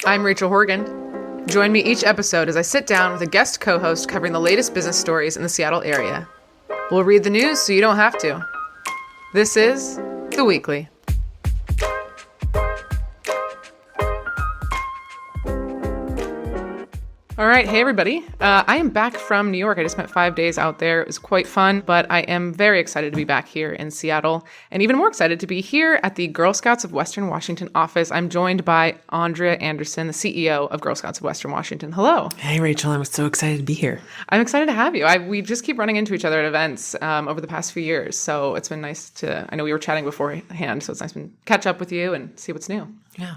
I'm Rachel Horgan. Join me each episode as I sit down with a guest co-host covering the latest business stories in the Seattle area. We'll read the news so you don't have to. This is The Weekly. All right. Hey, everybody. I am back from New York. I just spent 5 days out there. It was quite fun, but I am very excited to be back here in Seattle and even more excited to be here at the Girl Scouts of Western Washington office. I'm joined by Andrea Anderson, the CEO of Girl Scouts of Western Washington. Hello. Hey, Rachel. I'm so excited to be here. I'm excited to have you. We just keep running into each other at events over the past few years, so it's been nice to, I know we were chatting beforehand, so it's nice to catch up with you and see what's new. Yeah.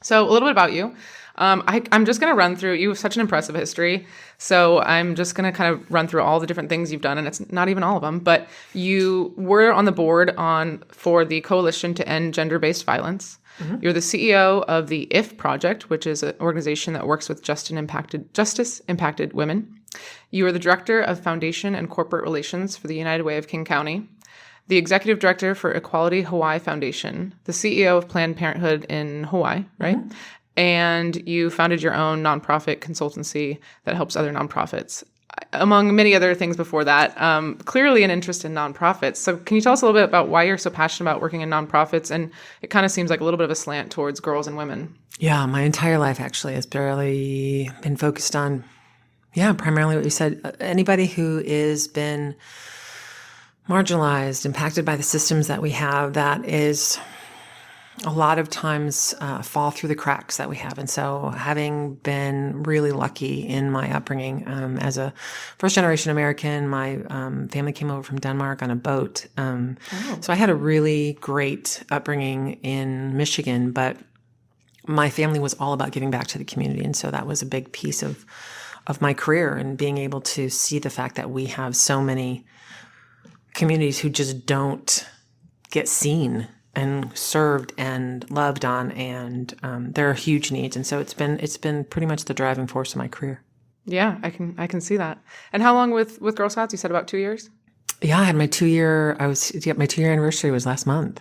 So a little bit about you. I'm just going to run through, you have such an impressive history, so I'm just going to kind of run through all the different things you've done, and it's not even all of them, but you were on the board for the Coalition to End Gender-Based Violence. Mm-hmm. You're the CEO of the IF Project, which is an organization that works with justice-impacted women. You are the Director of Foundation and Corporate Relations for the United Way of King County, the Executive Director for Equality Hawaii Foundation, the CEO of Planned Parenthood in Hawaii, right? Mm-hmm. And you founded your own nonprofit consultancy that helps other nonprofits, among many other things before that. Clearly an interest in nonprofits. So can you tell us a little bit about why you're so passionate about working in nonprofits? And it kind of seems like a little bit of a slant towards girls and women. Yeah, my entire life actually has barely been focused on, primarily what you said. Anybody who has been marginalized, impacted by the systems that we have, that is a lot of times fall through the cracks that we have. And so having been really lucky in my upbringing as a first-generation American, my family came over from Denmark on a boat. So I had a really great upbringing in Michigan, but my family was all about giving back to the community. And so that was a big piece of my career, and being able to see the fact that we have so many communities who just don't get seen and served and loved on, and there are huge needs. And so it's been pretty much the driving force of my career. Yeah, I can see that. And how long with Girl Scouts? You said about 2 years? Yeah, I had my 2-year anniversary was last month.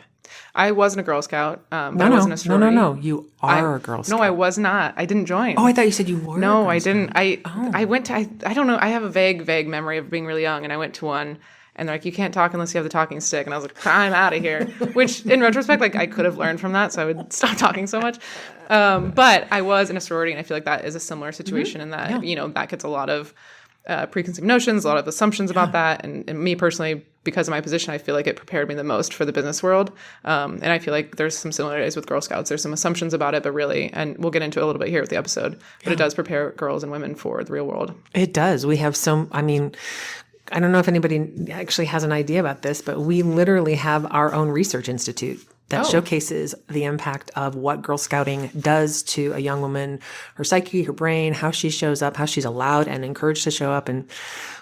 I wasn't a Girl Scout, but I wasn't a sorority. No. You are a Girl Scout. No, I was not. I didn't join. Oh, I thought you said you were. No, I didn't. I went to, I don't know. I have a vague memory of being really young, and I went to one. And they're like, you can't talk unless you have the talking stick. And I was like, I'm out of here. Which, in retrospect, like I could have learned from that, so I would stop talking so much. But I was in a sorority, and I feel like that is a similar situation in that, that gets a lot of preconceived notions, a lot of assumptions about that. And me personally, because of my position, I feel like it prepared me the most for the business world. And I feel like there's some similarities with Girl Scouts. There's some assumptions about it, but really, and we'll get into it a little bit here with the episode, but it does prepare girls and women for the real world. It does. We have I don't know if anybody actually has an idea about this, but we literally have our own research institute that showcases the impact of what Girl Scouting does to a young woman, her psyche, her brain, how she shows up, how she's allowed and encouraged to show up. And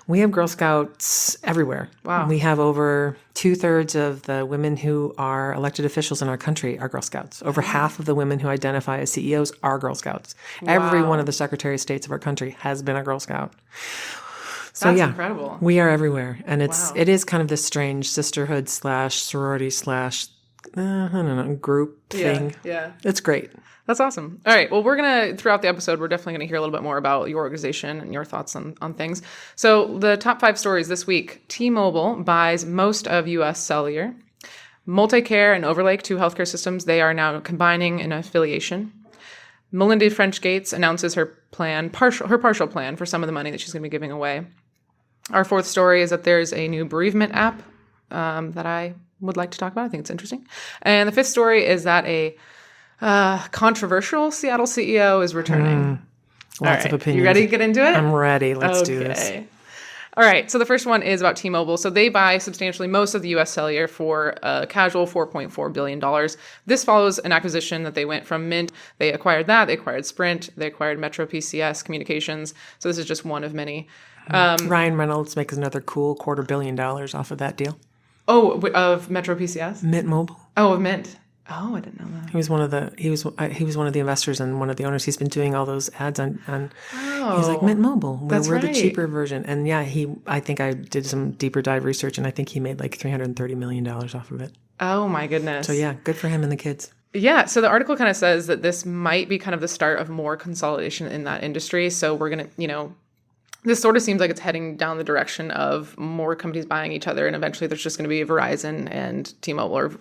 we have Girl Scouts everywhere. Wow. We have over 2/3 of the women who are elected officials in our country are Girl Scouts. Over half of the women who identify as CEOs are Girl Scouts. Wow. Every one of the Secretary of States of our country has been a Girl Scout. So That's incredible. We are everywhere. And it is kind of this strange sisterhood / sorority / group thing. Yeah. It's great. That's awesome. All right. Well, throughout the episode, we're definitely going to hear a little bit more about your organization and your thoughts on things. So the top 5 stories this week: T-Mobile buys most of US Cellular. MultiCare and Overlake, 2 healthcare systems, they are now combining in affiliation. Melinda French Gates announces her partial plan for some of the money that she's going to be giving away. Our 4th story is that there's a new bereavement app that I would like to talk about. I think it's interesting. And the 5th story is that a controversial Seattle CEO is returning. Lots of opinions. You ready to get into it? I'm ready. Let's do this. All right. So the first one is about T-Mobile. So they buy substantially most of the US Cellular for a casual $4.4 billion. This follows an acquisition that they went from Mint. They acquired that. They acquired Sprint. They acquired Metro PCS Communications. So this is just one of many. Ryan Reynolds makes another cool $250 million off of that deal. Oh, of Metro PCS? Mint Mobile. Oh, of Mint. Oh, I didn't know that. He was one of the investors and one of the owners. He's been doing all those ads on he's like, Mint Mobile. We're the cheaper version. And yeah, I think I did some deeper dive research, and I think he made like $330 million off of it. Oh my goodness. So yeah, good for him and the kids. Yeah, so the article kind of says that this might be kind of the start of more consolidation in that industry. So we're going to, this sort of seems like it's heading down the direction of more companies buying each other, and eventually there's just going to be Verizon and T-Mobile. Or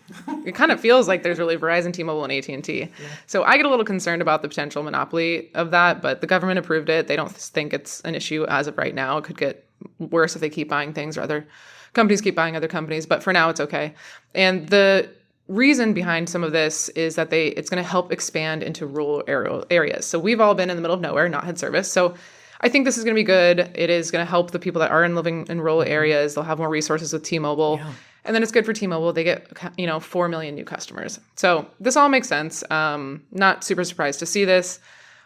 it kind of feels like there's really Verizon, T-Mobile, and AT&T. Yeah. So I get a little concerned about the potential monopoly of that, but the government approved it. They don't think it's an issue as of right now. It could get worse if they keep buying things or other companies keep buying other companies, but for now it's okay. And the reason behind some of this is that it's going to help expand into rural areas. So we've all been in the middle of nowhere, not had service. So I think this is going to be good. It is going to help the people that are living in rural areas. They'll have more resources with T-Mobile. Yeah. And then it's good for T-Mobile. They get, 4 million new customers. So this all makes sense. Not super surprised to see this.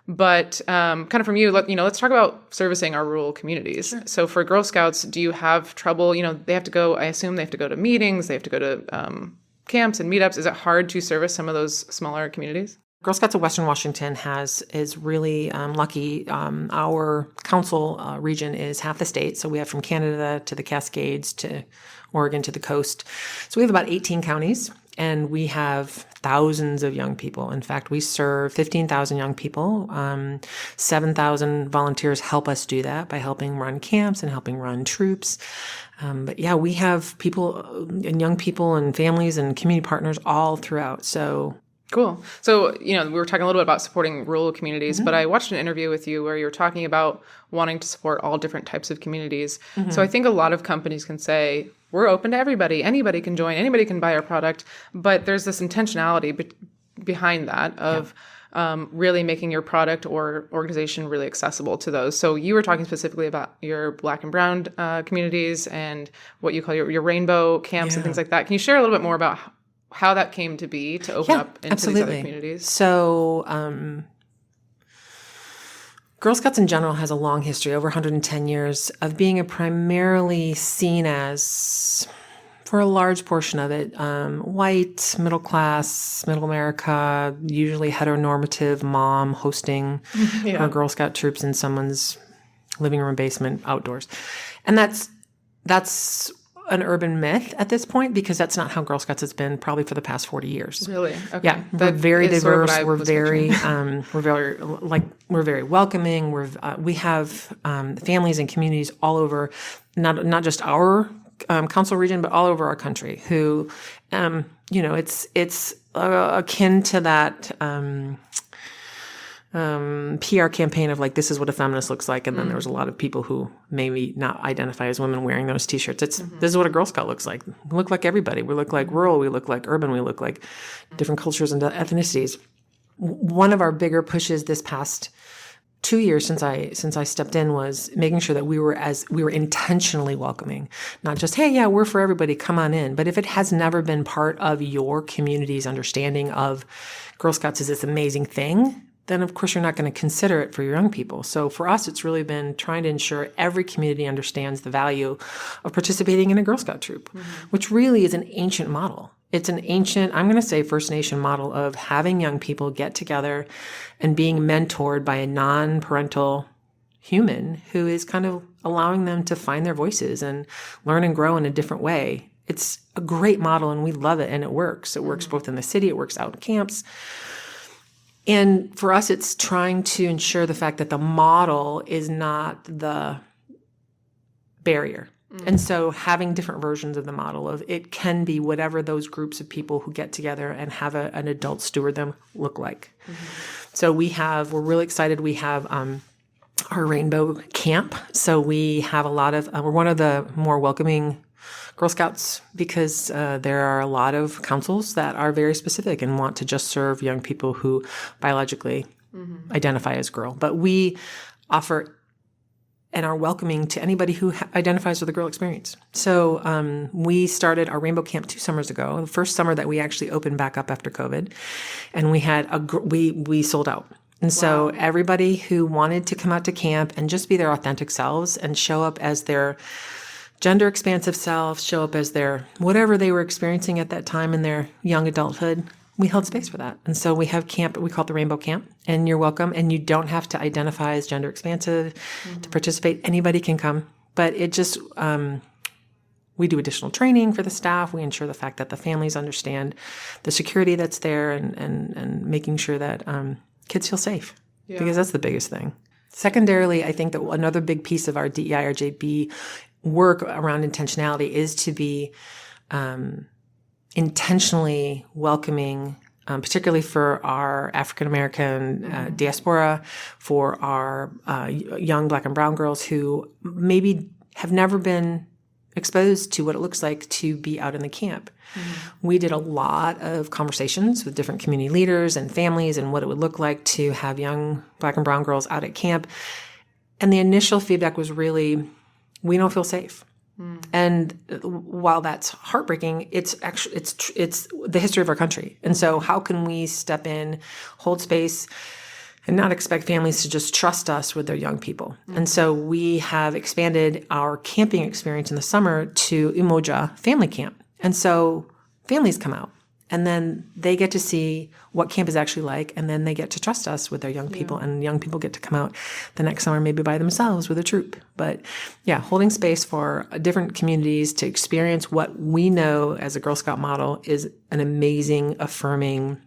But kind of from you, let's talk about servicing our rural communities. Sure. So for Girl Scouts, do you have trouble? They have to go, I assume they have to go to meetings. They have to go to camps and meetups. Is it hard to service some of those smaller communities? Girl Scouts of Western Washington is really lucky. Our council region is half the state. So we have from Canada to the Cascades to Oregon to the coast. So we have about 18 counties, and we have thousands of young people. In fact, we serve 15,000 young people. 7,000 volunteers help us do that by helping run camps and helping run troops. But yeah, we have people and young people and families and community partners all throughout. So cool. So, we were talking a little bit about supporting rural communities, but I watched an interview with you where you were talking about wanting to support all different types of communities. Mm-hmm. So I think a lot of companies can say, we're open to everybody. Anybody can join. Anybody can buy our product. But there's this intentionality behind that of really making your product or organization really accessible to those. So you were talking specifically about your Black and Brown communities and what you call your rainbow camps and things like that. Can you share a little bit more about how that came to be to open up into these other communities? So Girl Scouts in general has a long history, over 110 years, of being primarily seen as, for a large portion of it, white, middle class, middle America, usually heteronormative mom hosting her Girl Scout troops in someone's living room, basement, outdoors. And that's an urban myth at this point, because that's not how Girl Scouts has been probably for the past 40 years. Really? Okay. Yeah, we're very diverse. We're very welcoming. We have families and communities all over, not just our council region, but all over our country. Who, it's akin to that PR campaign of this is what a feminist looks like. And then there was a lot of people who maybe not identify as women wearing those t-shirts. This is what a Girl Scout looks like. We look like everybody. We look like rural. We look like urban. We look like different cultures and ethnicities. One of our bigger pushes this past 2 years since I stepped in was making sure that we were intentionally welcoming, not just, hey, yeah, we're for everybody, come on in. But if it has never been part of your community's understanding of Girl Scouts as this amazing thing, then of course you're not going to consider it for your young people. So for us, it's really been trying to ensure every community understands the value of participating in a Girl Scout troop, which really is an ancient model. It's an ancient, I'm going to say First Nation model of having young people get together and being mentored by a non-parental human who is kind of allowing them to find their voices and learn and grow in a different way. It's a great model and we love it and it works. It works both in the city, it works out in camps. And for us, it's trying to ensure the fact that the model is not the barrier. And so having different versions of the model of it can be whatever those groups of people who get together and have an adult steward them look like. So we're really excited. We have our rainbow camp. So we have a lot of, we're one of the more welcoming Girl Scouts because there are a lot of councils that are very specific and want to just serve young people who biologically identify as girl. But we offer and are welcoming to anybody who identifies with a girl experience. So we started our Rainbow Camp 2 summers ago, the first summer that we actually opened back up after COVID, and we sold out. And so everybody who wanted to come out to camp and just be their authentic selves and show up as their gender expansive selves, show up as their whatever they were experiencing at that time in their young adulthood, we held space for that. And so we have camp, we call it the Rainbow Camp, and you're welcome. And you don't have to identify as gender expansive to participate. Anybody can come. But it just, we do additional training for the staff. We ensure the fact that the families understand the security that's there and making sure that kids feel safe, because that's the biggest thing. Secondarily, I think that another big piece of our DEI or JB work around intentionality is to be intentionally welcoming, particularly for our African American diaspora, for our young Black and brown girls who maybe have never been exposed to what it looks like to be out in the camp. We did a lot of conversations with different community leaders and families and what it would look like to have young Black and brown girls out at camp. And the initial feedback was really, we don't feel safe. And while that's heartbreaking, it's actually, it's the history of our country. And so how can we step in, hold space, and not expect families to just trust us with their young people? And so we have expanded our camping experience in the summer to Umoja Family Camp. And so families come out and then they get to see what camp is actually like, and then they get to trust us with their young people, and young people get to come out the next summer maybe by themselves with a troop. But yeah, holding space for different communities to experience what we know as a Girl Scout model is an amazing, affirming,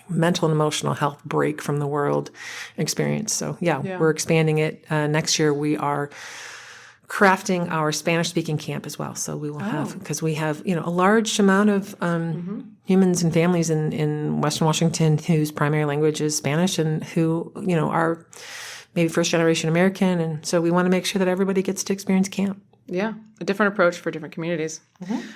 mental and emotional health break from the world experience. So yeah. We're expanding it. Next year we are crafting our Spanish-speaking camp as well. So we will have, because we have, a large amount of humans and families in Western Washington whose primary language is Spanish and who, are maybe first-generation American. And so we want to make sure that everybody gets to experience camp. Yeah, a different approach for different communities.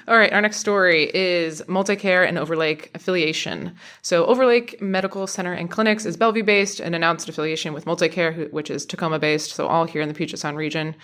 All right, our next story is MultiCare and Overlake affiliation. So Overlake Medical Center and Clinics is Bellevue-based and announced affiliation with MultiCare, which is Tacoma-based, so all here in the Puget Sound region.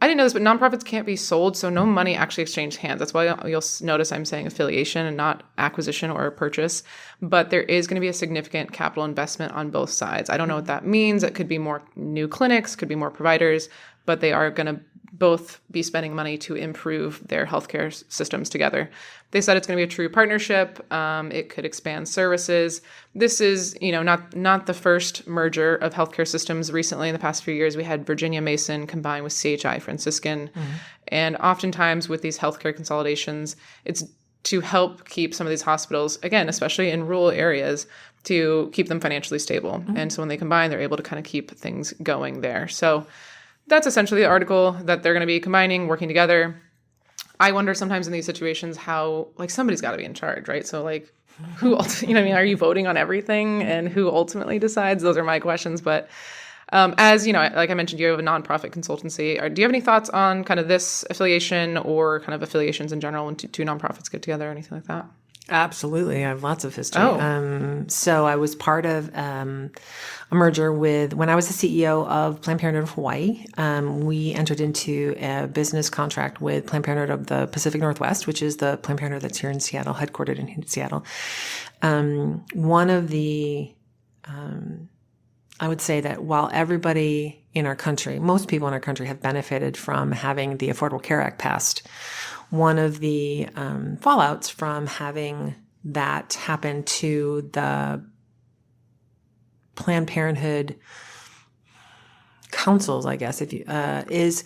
I didn't know this, but nonprofits can't be sold, so no money actually exchanged hands. That's why you'll notice I'm saying affiliation and not acquisition or purchase. But there is going to be a significant capital investment on both sides. I don't know what that means. It could be more new clinics, could be more providers, but they are going to both be spending money to improve their healthcare systems together. They said it's going to be a true partnership. It could expand services. This is, not the first merger of healthcare systems recently. In the past few years, we had Virginia Mason combined with CHI Franciscan. And oftentimes with these healthcare consolidations, it's to help keep some of these hospitals, again, especially in rural areas, to keep them financially stable. And so when they combine, they're able to kind of keep things going there. So that's essentially the article, that they're going to be combining, working together. I wonder sometimes in these situations how, somebody's got to be in charge, right? So, who, are you voting on everything, and who ultimately decides? Those are my questions. But as, like I mentioned, you have a nonprofit consultancy. Do you have any thoughts on kind of this affiliation or kind of affiliations in general when two nonprofits get together or anything like that? Absolutely. I have lots of history. So I was part of a merger when I was the CEO of Planned Parenthood of Hawaii. We entered into a business contract with Planned Parenthood of the Pacific Northwest, which is the Planned Parenthood that's here in Seattle, headquartered in Seattle. One of the, I would say that while everybody in our country, most people in our country have benefited from having the Affordable Care Act passed, one of the fallouts from having that happen to the Planned Parenthood councils, I guess, is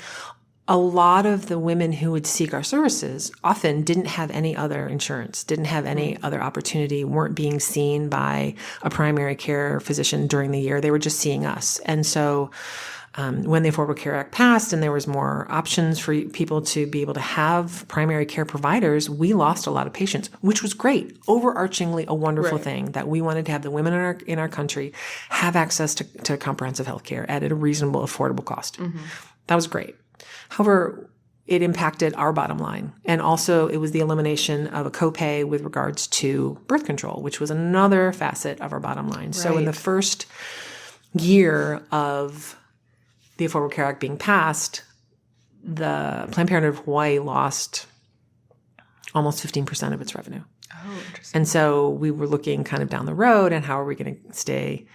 a lot of the women who would seek our services often didn't have any other insurance, didn't have any other opportunity, weren't being seen by a primary care physician during the year. They were just seeing us. And so when the Affordable Care Act passed and there was more options for people to be able to have primary care providers, we lost a lot of patients, which was great. Overarchingly a wonderful thing that we wanted to have the women in our country have access to comprehensive health care at a reasonable, affordable cost. That was great. However, it impacted our bottom line. And also it was the elimination of a copay with regards to birth control, which was another facet of our bottom line. So in the first year of the Affordable Care Act being passed, the Planned Parenthood of Hawaii lost almost 15% of its revenue. Oh, interesting. And so we were looking kind of down the road, and how are we going to stay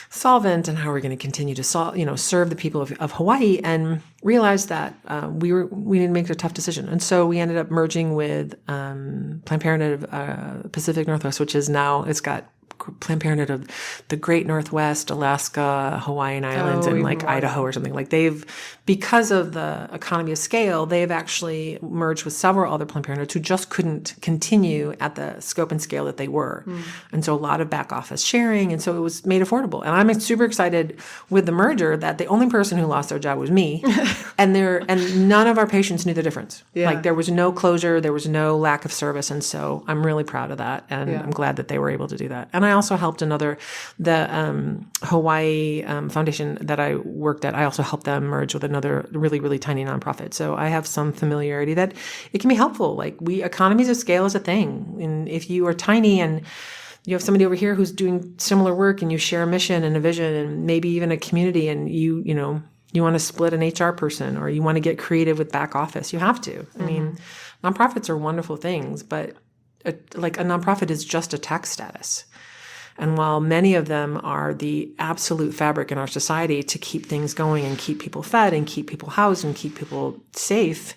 solvent, and how are we going to continue to serve the people of Hawaii, and realized that we need to make a tough decision. And so we ended up merging with Planned Parenthood of Pacific Northwest, which is now, it's got Planned Parenthood of the Great Northwest, Alaska, Hawaiian Islands, and like Idaho or something. Like because of the economy of scale, they've actually merged with several other Planned Parenthoods who just couldn't continue at the scope and scale that they were. And so a lot of back office sharing. And so it was made affordable. And I'm super excited with the merger that the only person who lost their job was me. and none of our patients knew the difference. Like there was no closure, there was no lack of service. And so I'm really proud of that. And I'm glad that they were able to do that. And I also helped the Hawaii Foundation that I worked at. I also helped them merge with another really, really tiny nonprofit. So I have some familiarity that it can be helpful. Like economies of scale is a thing. And if you are tiny and you have somebody over here who's doing similar work and you share a mission and a vision and maybe even a community and you want to split an HR person or you want to get creative with back office, you have to. I mean, nonprofits are wonderful things, but a nonprofit is just a tax status. And while many of them are the absolute fabric in our society to keep things going and keep people fed and keep people housed and keep people safe,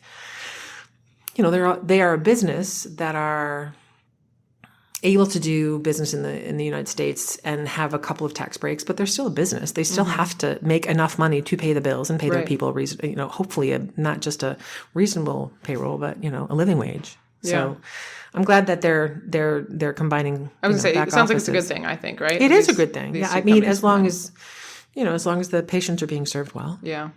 they are a business that are able to do business in the United States and have a couple of tax breaks, but they're still a business. They still have to make enough money to pay the bills and pay their people, hopefully not just a reasonable payroll, but a living wage. Yeah. So I'm glad that they're combining. I was going to say, it sounds like it's a good thing, I think, right? It is a good thing. Yeah. I mean, as long as the patients are being served well. Yeah.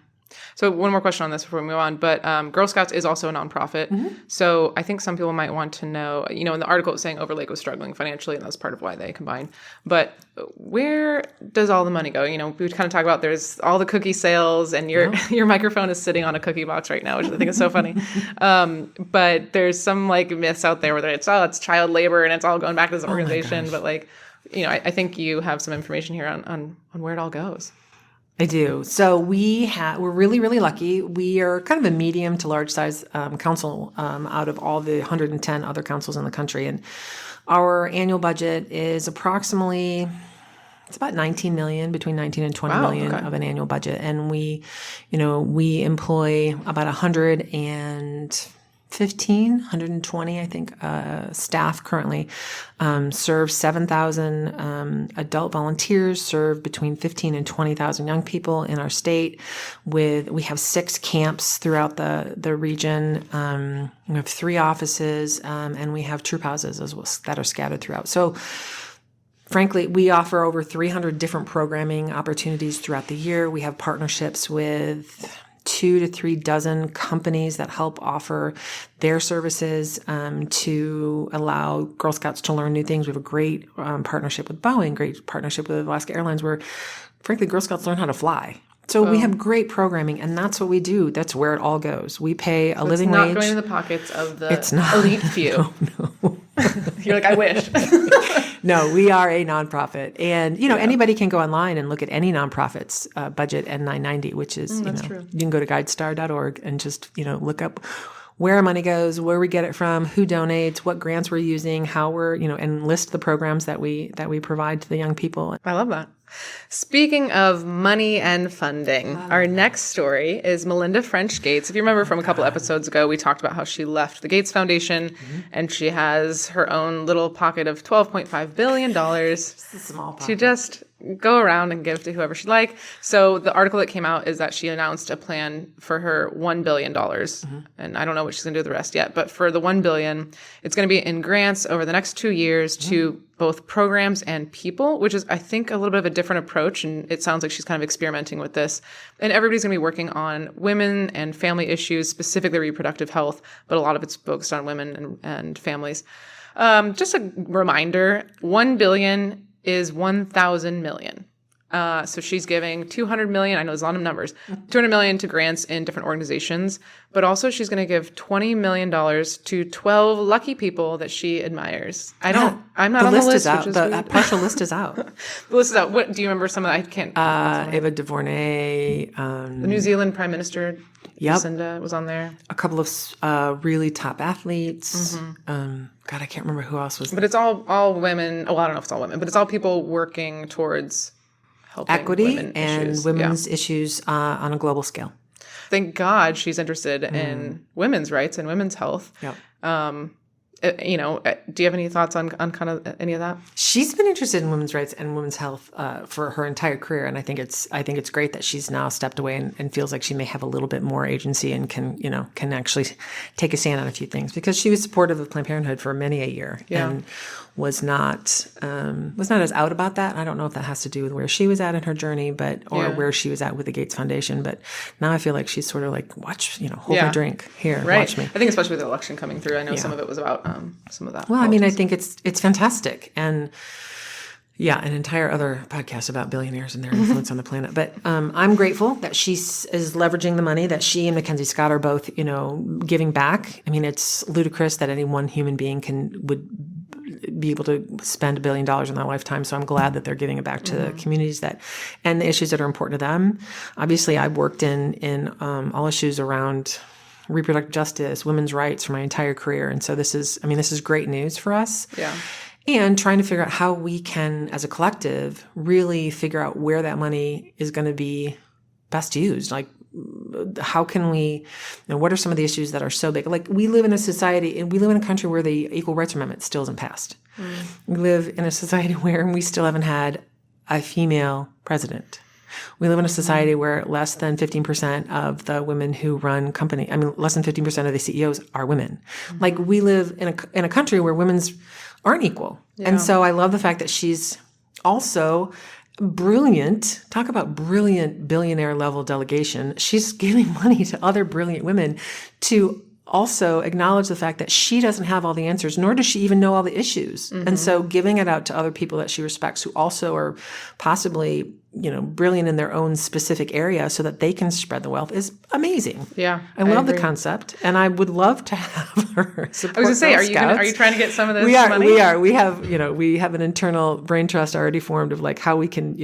So one more question on this before we move on, but Girl Scouts is also a nonprofit. So I think some people might want to know, in the article it was saying Overlake was struggling financially, and that's part of why they combined. But where does all the money go? We would kind of talk about there's all the cookie sales, and your microphone is sitting on a cookie box right now, which I think is so funny. But there's some myths out there where it's child labor and it's all going back to this organization. But I think you have some information here on where it all goes. I do. So we're really, really lucky. We are kind of a medium to large size council out of all the 110 other councils in the country. And our annual budget is approximately, it's about 19 million, between 19 and 20 million of an annual budget. And we employ about 120, I think, staff currently, serve 7,000 adult volunteers, serve between 15 and 20,000 young people in our state. We have 6 camps throughout the region. We have 3 offices, and we have troop houses as well that are scattered throughout. So frankly, we offer over 300 different programming opportunities throughout the year. We have partnerships with 2 to 3 dozen companies that help offer their services to allow Girl Scouts to learn new things. We have a great partnership with Boeing, great partnership with Alaska Airlines, where, frankly, Girl Scouts learn how to fly. So we have great programming, and that's what we do. That's where it all goes. We pay a living wage. It's not going in the pockets of the elite few. No. You're like, I wish. No, we are a nonprofit. And, anybody can go online and look at any nonprofit's budget N990, which is, true. You can go to guidestar.org and just, look up where our money goes, where we get it from, who donates, what grants we're using, how we're, and list the programs that we provide to the young people. I love that. Speaking of money and funding, our next story is Melinda French Gates. If you remember from a couple episodes ago, we talked about how she left the Gates Foundation and she has her own little pocket of $12.5 billion to just go around and give to whoever she'd like. So the article that came out is that she announced a plan for her $1 billion. And I don't know what she's going to do with the rest yet, but for the $1 billion, it's going to be in grants over the next 2 years to both programs and people, which is, I think, a little bit of a different approach. And it sounds like she's kind of experimenting with this. And everybody's going to be working on women and family issues, specifically reproductive health, but a lot of it's focused on women and families. Just a reminder, 1 billion is 1,000 million. So she's giving 200 million. I know there's a lot of numbers, 200 million to grants in different organizations, but also she's going to give $20 million to 12 lucky people that she admires. I'm not on the list. Is out. The partial list is out. The list is out. What do you remember? Some of that? I can't. Ava DuVernay, the New Zealand Prime Minister, Jacinda, was on there. A couple of really top athletes. God, I can't remember who else was there. But it's all women. Well, I don't know if it's all women, but it's all people working towards equity and women's issues on a global scale. Thank God she's interested in women's rights and women's health. do you have any thoughts on kind of any of that? She's been interested in women's rights and women's health for her entire career, and I think it's great that she's now stepped away and feels like she may have a little bit more agency and can actually take a stand on a few things, because she was supportive of Planned Parenthood for many a year and was not as out about that. I don't know if that has to do with where she was at in her journey, or where she was at with the Gates Foundation. But now I feel like she's sort of like, watch, hold my drink here, watch me. I think especially with the election coming through, I know some of it was about some of that. Well, I mean, I think it's fantastic. And an entire other podcast about billionaires and their influence on the planet. But I'm grateful that she is leveraging the money, that she and Mackenzie Scott are both, giving back. I mean, it's ludicrous that any one human being would be able to spend $1 billion in their lifetime. So I'm glad that they're giving it back to the communities and the issues that are important to them. Obviously, I've worked in all issues around reproductive justice, women's rights for my entire career. And so this is great news for us. Yeah. And trying to figure out how we can, as a collective, really figure out where that money is going to be best used. Like, how can we, what are some of the issues that are so big? Like, we live in a society, and we live in a country where the Equal Rights Amendment still isn't passed. We live in a society where we still haven't had a female president. We live in a society where less than 15% of the women who run less than 15% of the CEOs are women. Like, we live in a country where women's aren't equal. Yeah. And so I love the fact that she's also brilliant. Talk about brilliant billionaire level delegation. She's giving money to other brilliant women to also acknowledge the fact that she doesn't have all the answers, nor does she even know all the issues. And so giving it out to other people that she respects, who also are possibly, brilliant in their own specific area, so that they can spread the wealth, is amazing. Yeah. I love the concept, and I would love to have her support. I was going to say, are you trying to get some of this money? We are. We have an internal brain trust already formed of like how we can,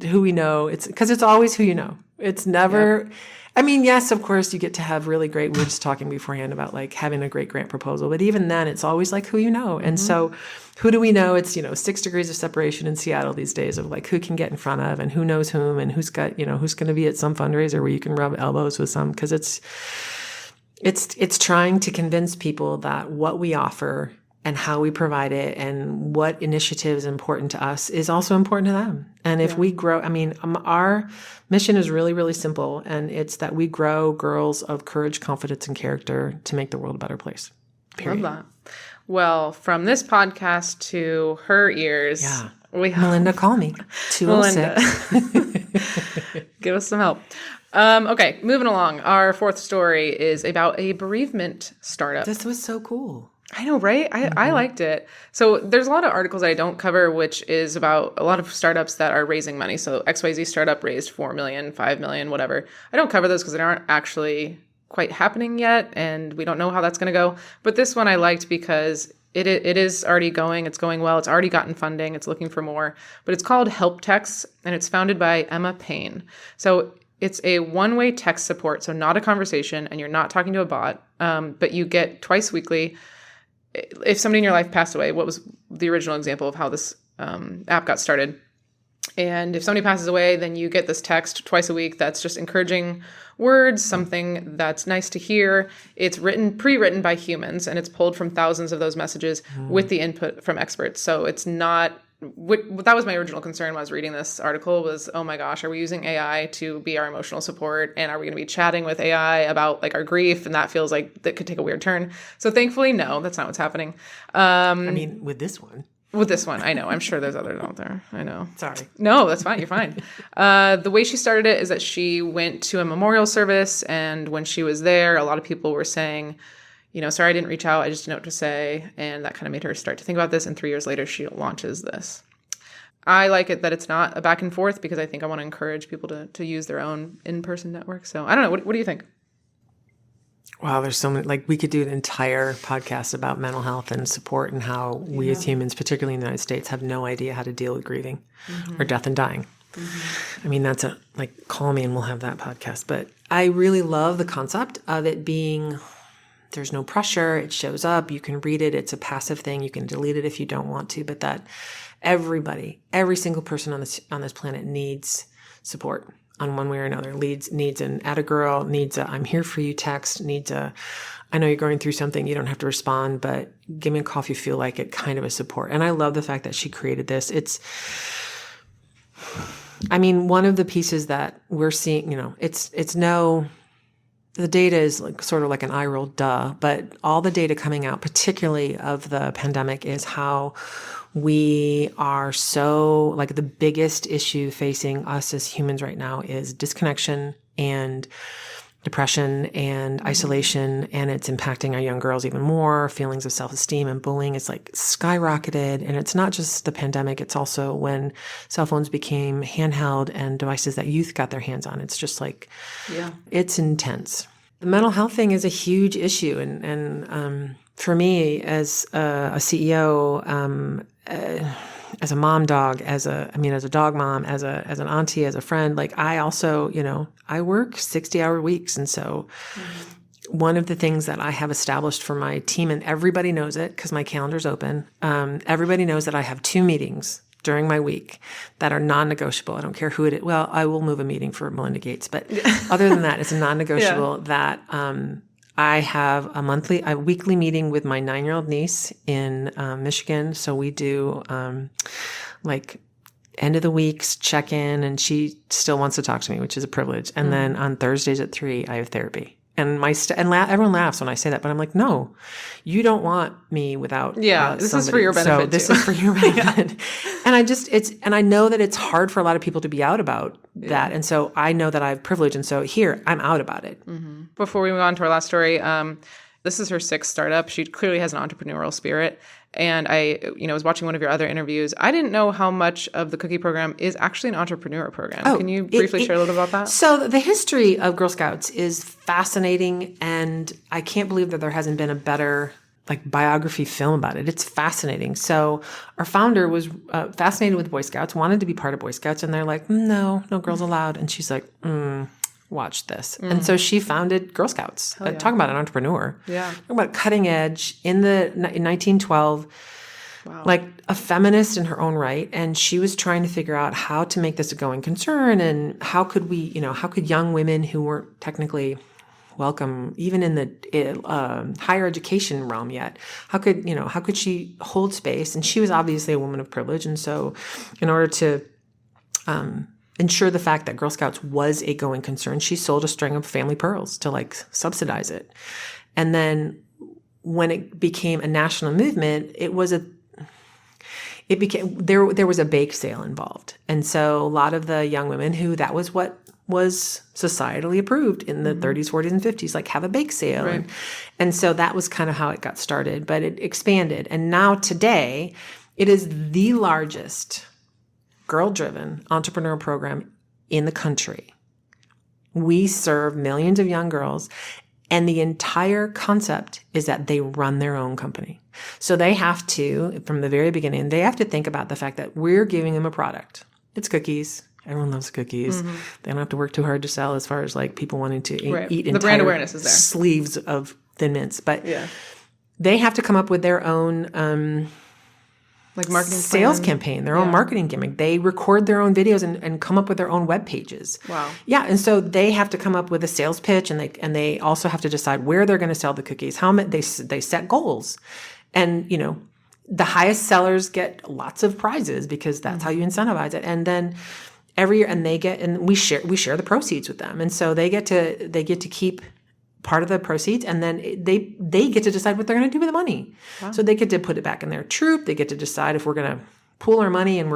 who we know. It's because it's always who you know. It's never. Yeah. I mean, yes, of course, you get to have really great, we were just talking beforehand about like having a great grant proposal, but even then it's always like who you know. And so who do we know? It's, 6 degrees of separation in Seattle these days of like who can get in front of and who knows whom and who's got, who's going to be at some fundraiser where you can rub elbows with some, because it's trying to convince people that what we offer and how we provide it and what initiative is important to us is also important to them. And if we grow, our mission is really, really simple. And it's that we grow girls of courage, confidence, and character to make the world a better place. Period. Love that. Well, from this podcast to her ears, Melinda, call me. 206. Give us some help. Okay, moving along. Our fourth story is about a bereavement startup. This was so cool. I know, right? I liked it. So there's a lot of articles I don't cover, which is about a lot of startups that are raising money. So XYZ startup raised 4 million, 5 million, whatever. I don't cover those because they aren't actually quite happening yet, and we don't know how that's going to go. But this one I liked because it is already going. It's going well. It's already gotten funding. It's looking for more. But it's called Help Text, and it's founded by Emma Payne. So it's a one-way text support, so not a conversation, and you're not talking to a bot, but you get twice weekly. If somebody in your life passed away, what was the original example of how this app got started? And if somebody passes away, then you get this text twice a week that's just encouraging words, something that's nice to hear. It's pre-written by humans, and it's pulled from thousands of those messages with the input from experts. So it's not... that was my original concern when I was reading this article was, oh my gosh, are we using AI to be our emotional support? And are we going to be chatting with AI about like our grief? And that feels like that could take a weird turn. So thankfully, no, that's not what's happening. With this one. With this one, I know. I'm sure there's others out there. I know. Sorry. No, that's fine. You're fine. The way she started it is that she went to a memorial service. And when she was there, a lot of people were saying, sorry, I didn't reach out. I just didn't know what to say. And that kind of made her start to think about this. And 3 years later, she launches this. I like it that it's not a back and forth because I think I want to encourage people to use their own in-person network. So I don't know. What do you think? Wow, there's so many, like we could do an entire podcast about mental health and support and how we as humans, particularly in the United States, have no idea how to deal with grieving or death and dying. That's call me and we'll have that podcast. But I really love the concept of it being, there's no pressure. It shows up. You can read it. It's a passive thing. You can delete it if you don't want to, but that every single person on this planet needs support. on one way or another. Needs an atta girl, needs a I'm here for you text, needs a I know you're going through something, you don't have to respond, but give me a call if you feel like it, kind of a support. And I love the fact that she created this. One of the pieces that we're seeing, the data is like sort of like an eye roll, duh, but all the data coming out, particularly of the pandemic, is how we are so, like, the biggest issue facing us as humans right now is disconnection and depression and isolation, and it's impacting our young girls even more. Feelings of self-esteem and bullying is like skyrocketed. And it's not just the pandemic, it's also when cell phones became handheld and devices that youth got their hands on. It's just like, it's intense. The mental health thing is a huge issue. And for me as a CEO, as a mom dog, as a dog mom, as an auntie, as a friend, like I also, I work 60-hour weeks. And so one of the things that I have established for my team, and everybody knows it because my calendar's open, everybody knows that I have 2 meetings during my week that are non-negotiable. I don't care who it is. Well, I will move a meeting for Melinda Gates, but other than that, it's a non-negotiable that, I have a weekly meeting with my 9-year-old niece in Michigan. So we do like end of the weeks check in, and she still wants to talk to me, which is a privilege. And then on Thursdays at 3, I have therapy. And everyone laughs when I say that, but I'm like, no, you don't want me without this is for your benefit. So this is for your benefit. And I know that it's hard for a lot of people to be out about that. And so I know that I have privilege. And so here, I'm out about it. Mm-hmm. Before we move on to our last story, this is her 6th startup. She clearly has an entrepreneurial spirit. And I was watching one of your other interviews. I didn't know how much of the cookie program is actually an entrepreneur program. Can you briefly share a little bit about that? So the history of Girl Scouts is fascinating, and I can't believe that there hasn't been a better biography film about it. It's fascinating. So our founder was fascinated with Boy Scouts, wanted to be part of Boy Scouts, and they're like, no girls allowed. And she's like, watch this. And so she founded Girl Scouts. Talk about an entrepreneur. Yeah. Talk about cutting edge in 1912. Wow. Like a feminist in her own right. And she was trying to figure out how to make this a going concern, and how could young women who weren't technically welcome even in the higher education realm yet, how could she hold space? And she was obviously a woman of privilege. And so in order to ensure the fact that Girl Scouts was a going concern, she sold a string of family pearls to subsidize it. And then when it became a national movement, there was a bake sale involved. And so a lot of the young women who that was what was societally approved in the 30s, 40s, and 50s, have a bake sale. Right. And so that was kind of how it got started, but it expanded. And now today, it is the largest girl-driven entrepreneur program in the country. We serve millions of young girls, and the entire concept is that they run their own company. So they have to, from the very beginning, they have to think about the fact that we're giving them a product. It's cookies. Everyone loves cookies. Mm-hmm. They don't have to work too hard to sell as far as people wanting to eat entire the brand awareness is there. Sleeves of Thin Mints. But they have to come up with their own marketing sales plan. Campaign, their own marketing gimmick. They record their own videos and come up with their own web pages. Wow. Yeah, and so they have to come up with a sales pitch, and they also have to decide where they're going to sell the cookies. How many they set goals, and the highest sellers get lots of prizes because that's how you incentivize it. And then every year, and we share the proceeds with them, and so they get to keep part of the proceeds, and then they get to decide what they're going to do with the money. Wow. So they get to put it back in their troop. They get to decide if we're going to pool our money, and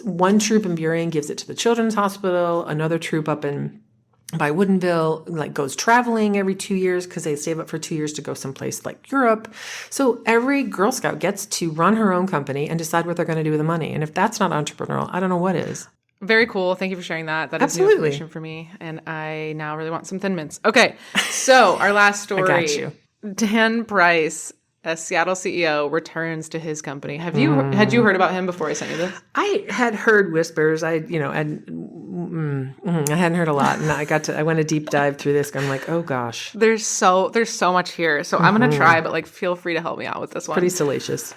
one troop in Burien gives it to the Children's Hospital. Another troop up by Woodinville goes traveling every 2 years because they save up for 2 years to go someplace like Europe. So every Girl Scout gets to run her own company and decide what they're going to do with the money. And if that's not entrepreneurial, I don't know what is. Very cool. Thank you for sharing that. That is new information for me. And I now really want some Thin Mints. Okay. So our last story. I got you. Dan Price, a Seattle CEO, returns to his company. Had you heard about him before I sent you this? I had heard whispers. I hadn't heard a lot. And I went a deep dive through this. I'm like, oh gosh. There's so much here. So I'm going to try, but feel free to help me out with this one. Pretty salacious.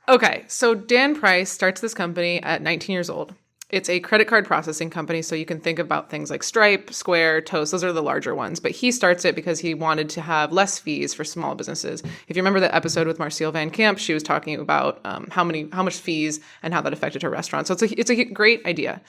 Okay. So Dan Price starts this company at 19 years old. It's a credit card processing company, so you can think about things like Stripe, Square, Toast. Those are the larger ones. But he starts it because he wanted to have less fees for small businesses. If you remember the episode with Marcel Van Camp, she was talking about how much fees and how that affected her restaurant. So it's a great idea.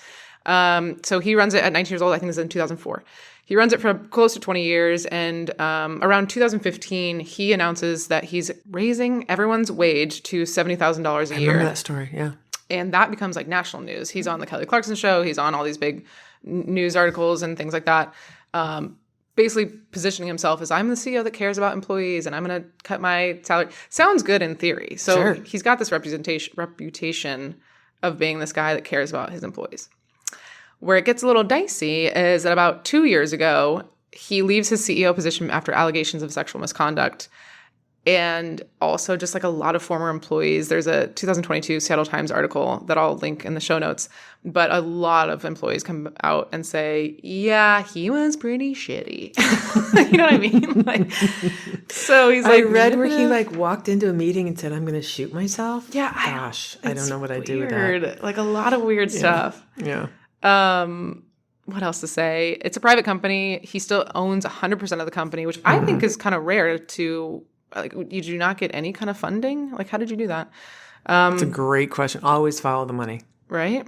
So he runs it at 19 years old. I think this is in 2004. He runs it for close to 20 years. And around 2015, he announces that he's raising everyone's wage to $70,000 a year. I remember that story, yeah. And that becomes like national news. He's on the Kelly Clarkson show. He's on all these big news articles and things like that. Basically positioning himself as, I'm the CEO that cares about employees and I'm going to cut my salary. Sounds good in theory. So Sure. He's got this reputation of being this guy that cares about his employees. Where it gets a little dicey is that about 2 years ago, he leaves his CEO position after allegations of sexual misconduct. And also just like a lot of former employees. There's a 2022 Seattle Times article that I'll link in the show notes. But a lot of employees come out and say, yeah, he was pretty shitty. You know what I mean? Like, so he's like, I read where he like walked into a meeting and said, I'm going to shoot myself. Yeah. Gosh, I don't know what I'd do with weird. that. Like a lot of weird stuff. Yeah. What else to say? It's a private company. He still owns 100% of the company, which I think is kind of rare to... Like, did you not get any kind of funding? Like, how did you do that? It's a great question. Always follow the money. Right?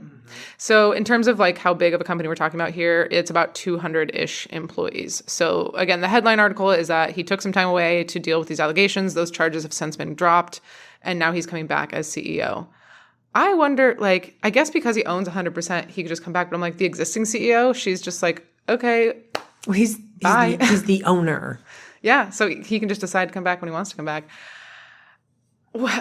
So in terms of like how big of a company we're talking about here, it's about 200-ish employees. So again, the headline article is that he took some time away to deal with these allegations. Those charges have since been dropped. And now he's coming back as CEO. I wonder, like, I guess because he owns 100%, he could just come back. But I'm like, the existing CEO, she's just like, okay, well, he's the owner. Yeah, so he can just decide to come back when he wants to come back.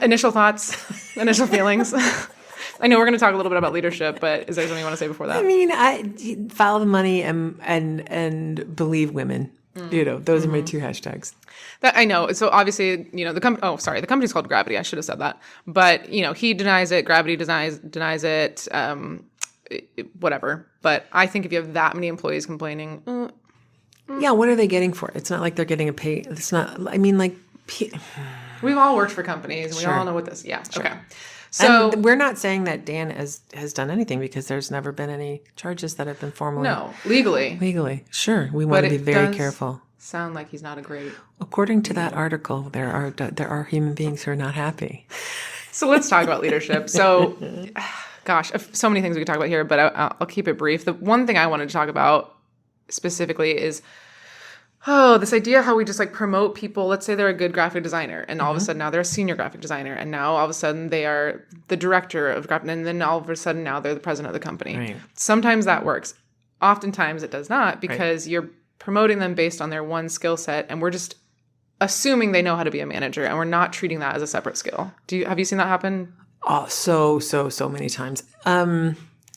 Initial thoughts, initial feelings. I know we're going to talk a little bit about leadership, but is there something you want to say before that? I mean, I follow the money and believe women. You know, those are my two hashtags. That I know. So obviously, you know, the company's called Gravity. I should have said that. But, you know, he denies it. Gravity denies it. Whatever. But I think if you have that many employees complaining, yeah, what are they getting for it? It's not like they're getting a pay. It's not, I mean, like... We've all worked for companies, and we Sure. all know what this... Yeah, Sure. okay. So... And we're not saying that Dan has done anything because there's never been any charges that have been formally... No, legally. Legally. Sure. We want to be very careful. Sound like he's not a great... According to that article, there are human beings who are not happy. So let's talk about leadership. So, gosh, so many things we could talk about here, but I'll keep it brief. The one thing I wanted to talk about specifically is, this idea how we just like promote people. Let's say they're a good graphic designer, and all of a sudden now they're a senior graphic designer, and now all of a sudden they are the director of graphic, and then all of a sudden now they're the president of the company. Right. Sometimes that works. Oftentimes it does not, because you're promoting them based on their one skill set, and we're just assuming they know how to be a manager, and we're not treating that as a separate skill. Have you seen that happen? Oh, so many times.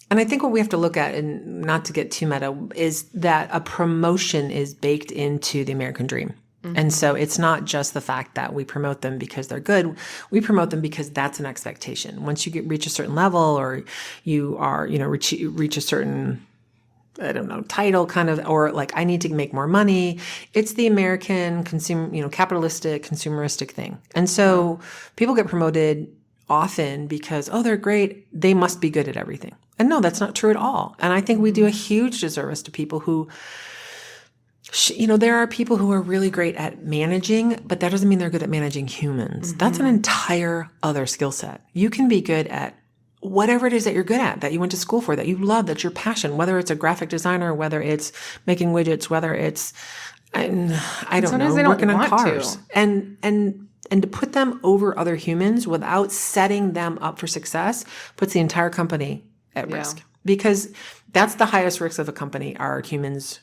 And I think what we have to look at, and not to get too meta, is that a promotion is baked into the American dream. And so it's not just the fact that we promote them because they're good. We promote them because that's an expectation. Once you reach a certain level, or you are, you know, reach a certain, I don't know, title kind of, or like, I need to make more money. It's the American capitalistic, consumeristic thing. And so people get promoted often because, they're great, they must be good at everything. And no, that's not true at all. And I think we do a huge disservice to people who, there are people who are really great at managing, but that doesn't mean they're good at managing humans. That's an entire other skill set. You can be good at whatever it is that you're good at, that you went to school for, that you love, that's your passion, whether it's a graphic designer, whether it's making widgets, whether it's, I don't know, working on cars. And to put them over other humans without setting them up for success puts the entire company at risk. Because that's the highest risk of a company, are humans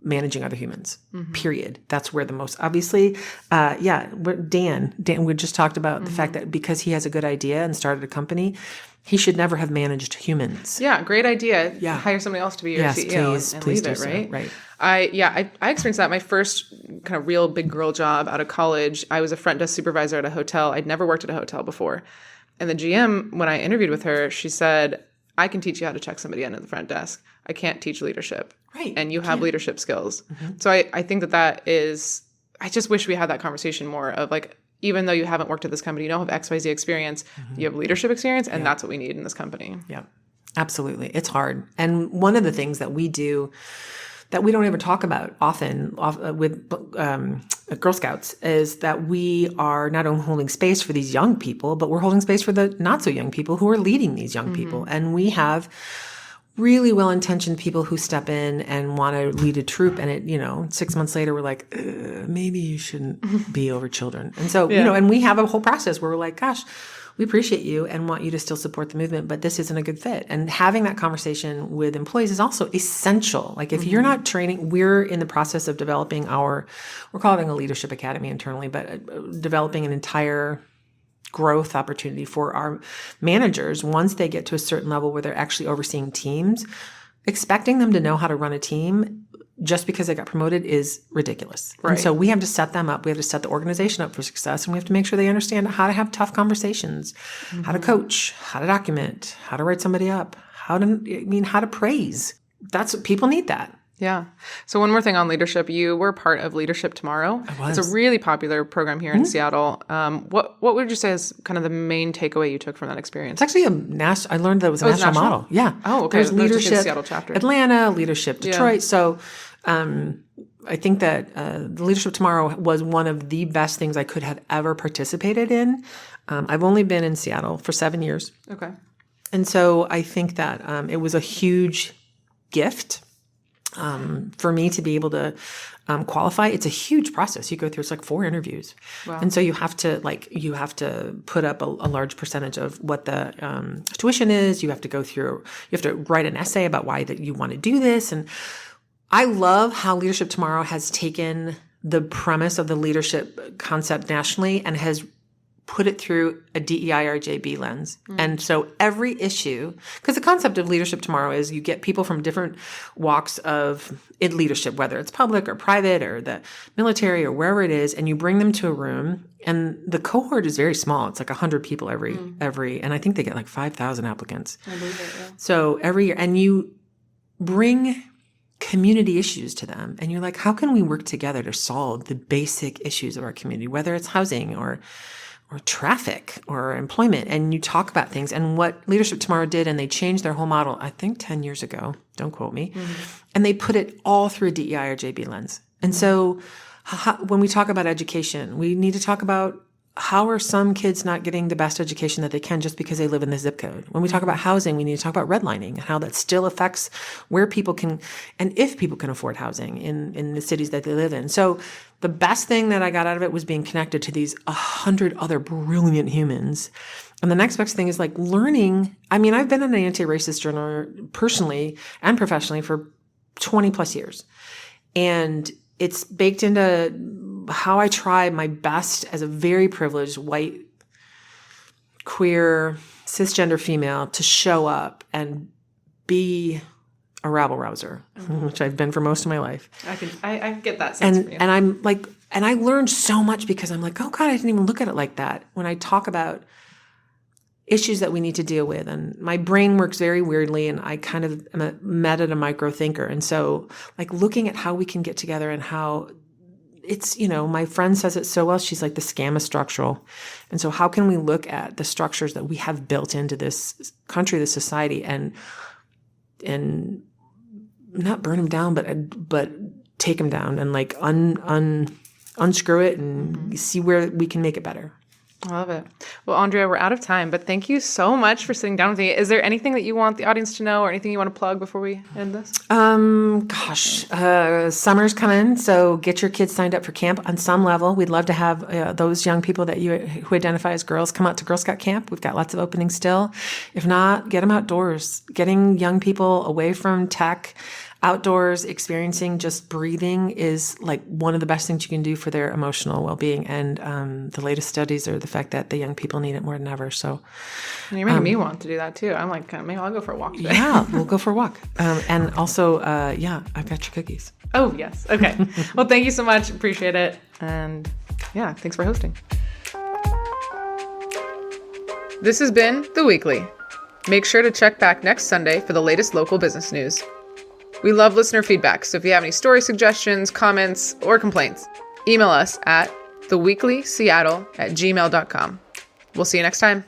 managing other humans, period. That's where the most, obviously, Dan, we just talked about the fact that because he has a good idea and started a company, he should never have managed humans. Yeah, great idea. Yeah. Hire somebody else to be your CEO and leave it, right? Right. I experienced that. My first kind of real big girl job out of college, I was a front desk supervisor at a hotel. I'd never worked at a hotel before. And the GM, when I interviewed with her, she said, I can teach you how to check somebody in at the front desk. I can't teach leadership. Right. And you have leadership skills. So I think that is, I just wish we had that conversation more of like, even though you haven't worked at this company, you don't have XYZ experience, you have leadership experience, and that's what we need in this company. Yeah. Absolutely. It's hard. And one of the things that we do that we don't ever talk about often with Girl Scouts is that we are not only holding space for these young people, but we're holding space for the not so young people who are leading these young people. And we have really well-intentioned people who step in and want to lead a troop. And 6 months later, we're like, maybe you shouldn't be over children. And so, and we have a whole process where we're like, gosh, we appreciate you and want you to still support the movement, but this isn't a good fit. And having that conversation with employees is also essential. Like if you're not training, we're in the process of developing we're calling it a leadership academy internally, but developing an entire growth opportunity for our managers once they get to a certain level where they're actually overseeing teams. Expecting them to know how to run a team just because they got promoted is ridiculous. Right. And so we have to set them up. We have to set the organization up for success. And we have to make sure they understand how to have tough conversations, how to coach, how to document, how to write somebody up, how to praise. People need that. Yeah. So one more thing on leadership. You were part of Leadership Tomorrow. I was. It's a really popular program here in Seattle. What would you say is kind of the main takeaway you took from that experience? It's actually I learned that it was a national model. Yeah. Oh, okay. There's Leadership Seattle chapter. Atlanta, Leadership Detroit. Yeah. So I think that the Leadership Tomorrow was one of the best things I could have ever participated in. I've only been in Seattle for 7 years. Okay. And so I think that it was a huge gift for me to be able to qualify. It's a huge process. You go through, it's like 4 interviews. Wow. And so you have to put up a large percentage of what the tuition is. You have to write an essay about why that you want to do this. And I love how Leadership Tomorrow has taken the premise of the leadership concept nationally and has put it through a DEI or JB lens. And so every issue, because the concept of Leadership Tomorrow is you get people from different walks of leadership, whether it's public or private or the military or wherever it is, and you bring them to a room, and the cohort is very small. It's like 100 people every, and I think they get like 5,000 applicants. I believe it, yeah. So every year, and you bring community issues to them, and you're like, how can we work together to solve the basic issues of our community, whether it's housing or traffic or employment, and you talk about things. And what Leadership Tomorrow did, and they changed their whole model, I think 10 years ago, don't quote me, and they put it all through a DEI or JB lens. And so when we talk about education, we need to talk about how are some kids not getting the best education that they can just because they live in the zip code? When we talk about housing, we need to talk about redlining and how that still affects where people can, and if people can afford housing in the cities that they live in. So the best thing that I got out of it was being connected to these 100 other brilliant humans. And the next best thing is like learning. I mean, I've been an anti-racist journal personally and professionally for 20 plus years. And it's baked into how I try my best as a very privileged, white, queer, cisgender female to show up and be a rabble-rouser, which I've been for most of my life. I get that sense from you. And I'm like, and I learned so much because I'm like, oh God, I didn't even look at it like that. When I talk about issues that we need to deal with, and my brain works very weirdly, and I kind of am a meta to micro thinker. And so like looking at how we can get together and how it's, my friend says it so well. She's like, the scam is structural. And so how can we look at the structures that we have built into this country, this society, and not burn them down, but take them down and like unscrew it and see where we can make it better. I love it. Well, Andrea, we're out of time, but thank you so much for sitting down with me. Is there anything that you want the audience to know or anything you want to plug before we end this? Summer's coming, so get your kids signed up for camp on some level. We'd love to have those young people who identify as girls come out to Girl Scout camp. We've got lots of openings still. If not, get them outdoors. Getting young people away from tech, outdoors, experiencing just breathing is like one of the best things you can do for their emotional well-being. And the latest studies are the fact that the young people need it more than ever. So and you're making me want to do that too. I'm like, maybe I'll go for a walk today. Yeah, we'll go for a walk. And also, I've got your cookies. Oh, yes. Okay. Well, thank you so much. Appreciate it. And yeah, thanks for hosting. This has been The Weekly. Make sure to check back next Sunday for the latest local business news. We love listener feedback, so if you have any story suggestions, comments, or complaints, email us at theweeklyseattle@gmail.com. We'll see you next time.